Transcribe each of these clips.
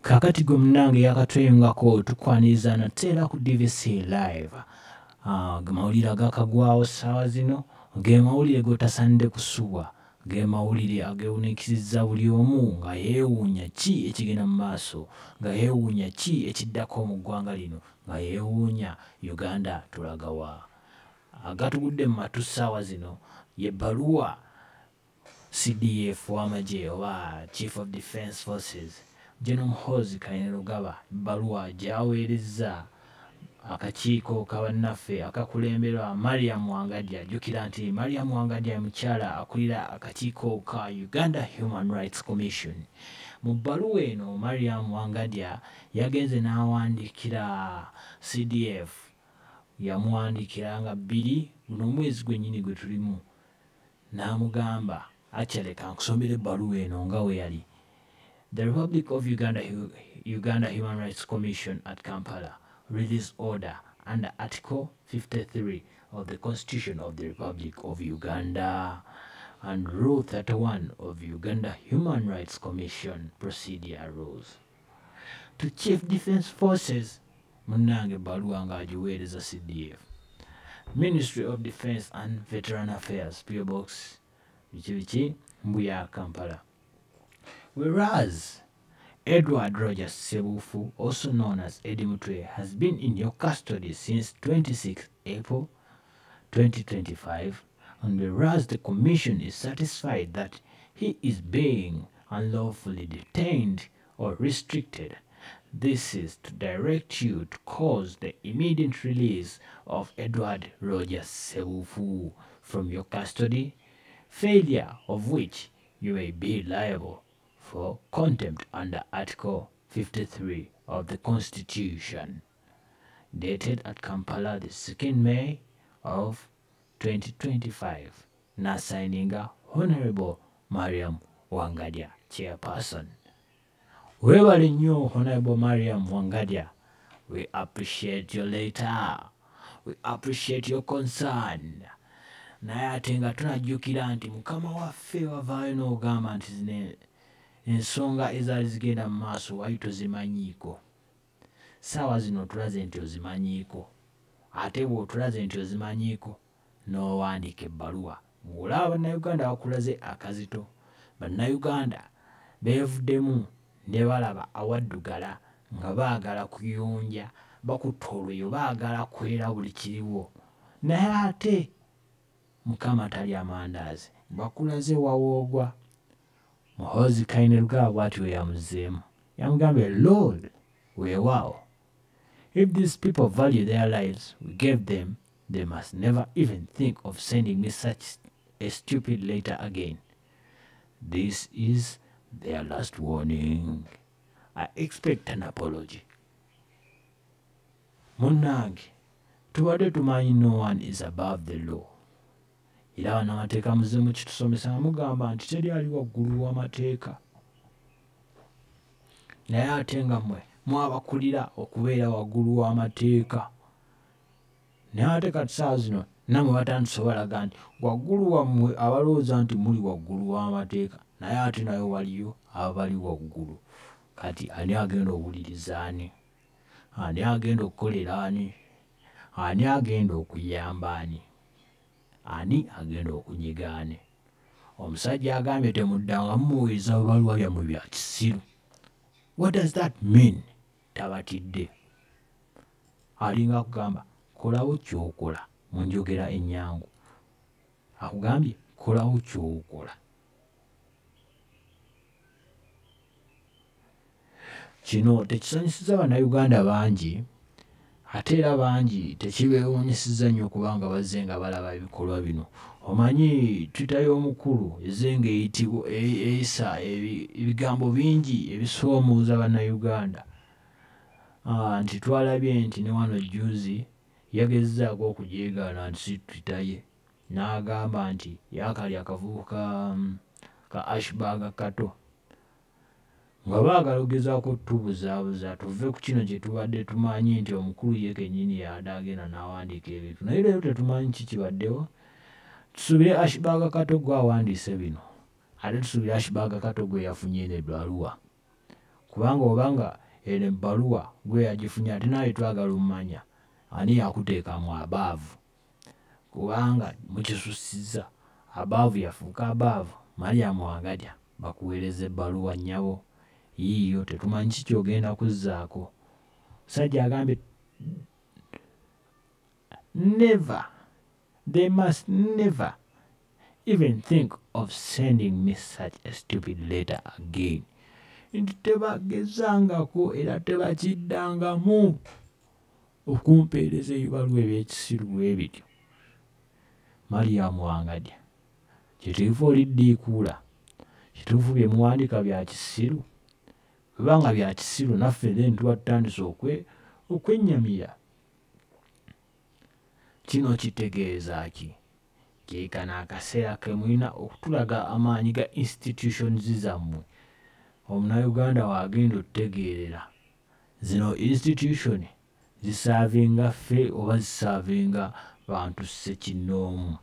kakati gwe munange yakatwengako tukwaniriza nateera ku DVC live gemawulire agakagwawo ssaawa zino ge mawulire gotasanidde kusubwa ge mawulire agewunikizizza buli omu nga yeewuunya ki ekigenda mu maaso nga yeewuunya ki ekiddako mu ggwanga lino nga yeewuunya Uganda tulagawa agatugudde mu matu ssaawa zino y'ebbaluwa CDF w'amagye oba Chief of Defence Forces General Muhoozi Kainerugaba ebbaluwa gy'aweerezza akakiiko kabannaffe akakulemberwa Mariam Wangadya. Ajjukira nti Mariam Wangadya mukyala akulira akakiiko ka Uganda Human Rights Commission. Mu bbaluwa eno Mariam Wangadya yagenze n'awandiikira CDF, yamuwandiikira nga 2 guno omwezi gwennyini gwe tulimu, n'amugamba akyaleka nkusomera ebbaluwa eno nga we yali. The Republic of Uganda Human Rights Commission at Kampala release order under Article 53 of the Constitution of the Republic of Uganda and Rule 31 of Uganda Human Rights Commission Procedure Rules. To Chief Defence Forces, munange baluwa nga agiweereza CDF. Ministry of Defence and Veteran Affairs, PO Box, Mbuya, Kampala. Whereas Edward Rogers Sebufu, also known as Eddie Mutwe, has been in your custody since 26 April 2025, and whereas the Commission is satisfied that he is being unlawfully detained or restricted, this is to direct you to cause the immediate release of Edward Rogers Sebufu from your custody, failure of which you may be liable for contempt under Article 53 of the Constitution. Dated at Kampala the 2nd May of 2025. Na signing Honorable Mariam Wangadya, Chairperson. Webale nnyo Honorable Mariam Wangadya. We appreciate your letter. We appreciate your concern. Naye ate nga tunajjukira nti Mukama waffe wavaayo n'ogamba nti zine ensonga ezaali zigenda mu maaso wali tozimanyiiko. Ssaawa zino tulaze nti ozimanyiiko. Ate bw'otulaze nti ozimanyiiko n'owandiika ebbaluwa. Ng'olaba bannayuganda bakulaze akazito. Bannayuganda beevuddemu ne balaba awaddugala nga baagala kuyonja, bakutta olweyo baagala kwera buli kiriwo. Naye ate Mukama tali amandaazi. Bakulaze wawoogwa. Muhoozi Kainerugaba bw'atyo yamuzzeemu. Yamugambye, Lord, weewaawo. If these people value their lives we gave them, they must never even think of sending me such a stupid letter again. This is their last warning. I expect an apology. Munnange, tubadde tumanyi no one is above the law. Era bannamateeka muzimu kitusomesa nga mugamba nti teri ali waggulu w'amateeka. Naye ate nga mmwe mwabakulira okubeera waggulu w'amateeka. Naye ate kati ssaawa zino nammwe batandise balaga nti waggulu wammwe abalowooza nti muli waggulu w'amateeka, naye ate nayo waliyo abali waggulu. Kati ani agenda okuwuliriza ani? Ani agenda okukolera ani? Ani agenda okuyamba ani? Ani agenda okunyiga ani? Omusajja agambye temuddanga mumuweereza bibaluwa byammwe bya kisiru. What does that mean? Tabatidde. Alinga akugamba kolawo ky'okola mu njogera ennyangu. Akugambye kolawo ky'okola. Kino tekisanyusiza bannayuganda bangi, ate era bangi tekibeewuunyisizza nnyo kubanga bazze nga balaba ebikolwa bino. Omanyi Twitter y'omukulu ezze ng'eyitibwa eyisa ebigambo bingi ebisoomooza bannayuganda. Nti twalabye nti ne wano juzi yagezzaako okujeegaana nti si Twitter ye. N'agamba nti yaakali akavubuka ka Ashburger kato. Nga baagala okugezaako tubuzaabuza tuve ku kino kye tubadde tumanyi nti omukulu ye kennyini yadde agenda n'awandiika ebintu. Naye leero tetumanyi ki kibaddewo. Tusuubire Ashburger kato gwe awandiise bino. Ate tusuubire Ashburger kato gwe yafunye n'ebbaluwa. kubanga obanga eno ebbaluwa gwe yagifunye ate nawe twagala omumanya ani yakuteekamu abaavu, kubanga mukisusiza abaavu yafuuka abaavu. Mariam Wangadya bakuweereza ebbaluwa nnyabo yiiyo, tetumanyi kiki ogenda kuzzaako. Sajja agambye they must never even think of sending me such a stupid letter again. Nti tebagezangako era tebakiddangamu okumpeereza ebibaluwa ebyekisiru bwe bityo. Mariam Wangadya, kituufu oliddiikuula, kituufu bye muwandiika bya kisiru? Bwebanga bya kisiru naffe then tuba tutandise okwennyamira. Kino kitegeeza ki? Keekano akaseera ke mulina okutulaga amaanyi ga institutions zammwe. Omunnayuganda wagenda otutegeerera zino institution zisaavinga ffe oba zisaavinga bantu ssekinnoomu.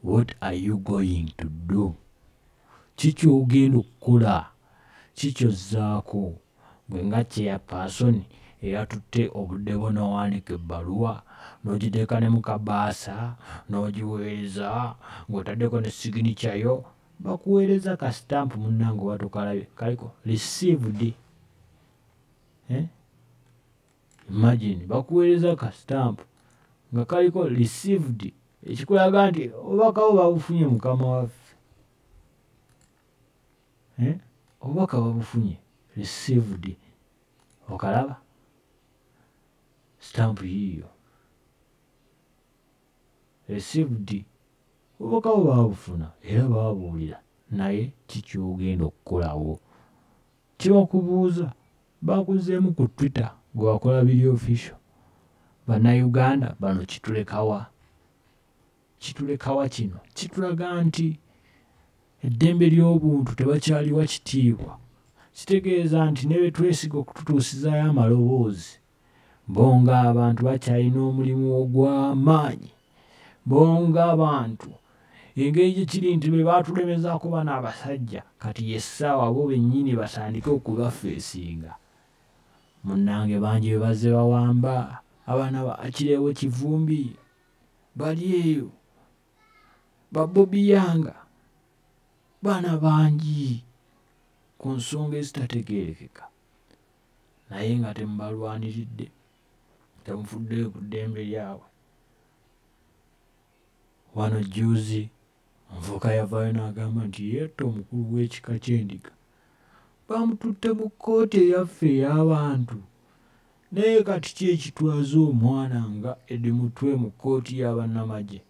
What are you going to do? Kiki ogenda okukola? Kiki ozzaako? Gwe nga chairperson eyatutte obudde bwo n'owandiika ebbaluwa n'ogiteeka ne mu kabaasa n'ogiweereza ng'otaddeko ne signature yo, bakuweereza ka stamp munnange oba tokalabye kaliko received. Imagine bakuweereza ka stamp nga kaliko received, ekikulaga nti obubaka bwo babufunye mukama waffe. Obubaka babufunye received, okalaba stamp yiiyo received, obubaka bwo babufuna era babuwulira, naye kiki ogenda okukolawo? Kibakubuuza bakuzeemu ku Twitter gwe wakola biri official. Bannayuganda bano kitulekawa? Kitulekawa kino? Kitulaga nti eddembe ly'obuntu tebakyaliwa kitiibwa. Kitegeeza nti ne be twesiga okututuusizaayo amaloboozi, bo ng'abantu bakyalina omulimu ogw'amaanyi. Bo ng'abantu engeri gye kiri nti be baatulemezaako bano abasajja, kati yessaawa bo bennyini batandike okubafeesinga. Munnange bangi be bazze bawamba, abaana ba Akireewo Kivumbi bali eyo, ba Bobby Yanga, baana bangi ku nsonga ezitategeerekeka, naye nga temubalwaniridde, temufuddeyo ku ddembe lyabwe. Wano juzi omuvubuka yavaayo n'agamba nti yetta omukulu w'ekika ky'endiga, bamututte mu kkooti eyaffe ey'abantu. Naye kati ki ekitwaza omwana nga Eddie Mutwe mu kkooti y'abannamagye?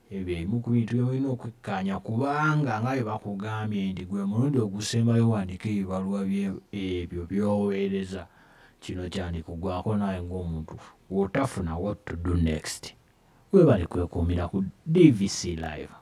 Ebyo ebimu ku bintu bye mulina okwekkaanya, kubanga nga bwe bakugambye nti gwe mulundi ogusembayo wandika ebibaluwa ebyo by'oweereza, kino kyandikugwako nawe ng'omuntu gw'otafuna what to do next. Webale kwekuumira ku DVC Live.